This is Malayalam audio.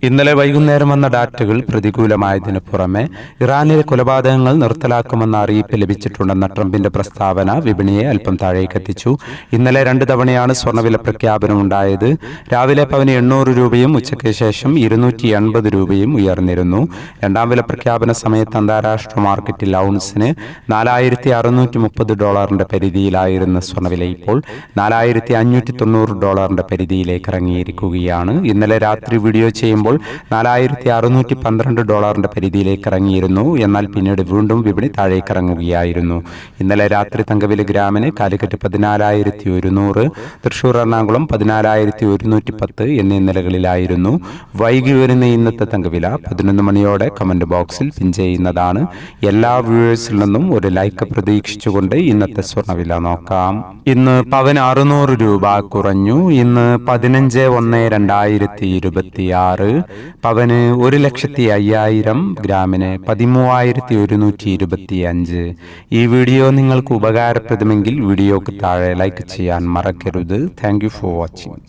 ഇന്നലെ വൈകുന്നേരം വന്ന ഡാറ്റകൾ പ്രതികൂലമായതിനു പുറമെ ഇറാനിലെ കൊലപാതകങ്ങൾ നിർത്തലാക്കുമെന്ന അറിയിപ്പ് ലഭിച്ചിട്ടുണ്ടെന്ന ട്രംപിന്റെ പ്രസ്താവന വിപണിയെ അല്പം താഴേക്കെത്തിച്ചു. ഇന്നലെ 2 തവണയാണ് സ്വർണ്ണവില പ്രഖ്യാപനമുണ്ടായത്. രാവിലെ പവന് 800 രൂപയും ഉച്ചയ്ക്ക് ശേഷം 280 രൂപയും ഉയർന്നിരുന്നു. രണ്ടാം വില പ്രഖ്യാപന സമയത്ത് അന്താരാഷ്ട്ര മാർക്കറ്റിൽ ഔൺസിന് $4,630 പരിധിയിലായിരുന്ന സ്വർണ്ണവില ഇപ്പോൾ $4,590 പരിധിയിലേക്ക് ഇറങ്ങിയിരിക്കുകയാണ്. ഇന്നലെ രാത്രി വീഡിയോ ചെയ്യുമ്പോൾ $4,612 പരിധിയിലേക്ക് ഇറങ്ങിയിരുന്നു. എന്നാൽ പിന്നീട് വീണ്ടും വിപണി താഴേക്ക് ഇറങ്ങുകയായിരുന്നു. ഇന്നലെ രാത്രി തങ്കവില ഗ്രാമിന് കാലിക്കറ്റ് 14,100, തൃശൂർ എറണാകുളം 14,110 എന്നീ നിലകളിലായിരുന്നു. വൈകി വരുന്ന ഇന്നത്തെ തങ്കവില 11 മണിയോടെ കമന്റ് ബോക്സിൽ പിൻ ചെയ്യുന്നതാണ്. എല്ലാ വ്യൂവേഴ്സിൽ നിന്നും ഒരു ലൈക്ക് പ്രതീക്ഷിച്ചുകൊണ്ട് ഇന്നത്തെ സ്വർണ്ണവില നോക്കാം. ഇന്ന് പവന് 600 രൂപ കുറഞ്ഞു. ഇന്ന് 15/1/2026 പവന് 1,05,000, ഗ്രാമിന് 13,125. ഈ വീഡിയോ നിങ്ങൾക്ക് ഉപകാരപ്രദമെങ്കിൽ വീഡിയോക്ക് താഴെ ലൈക്ക് ചെയ്യാൻ മറക്കരുത്. Thank you for watching.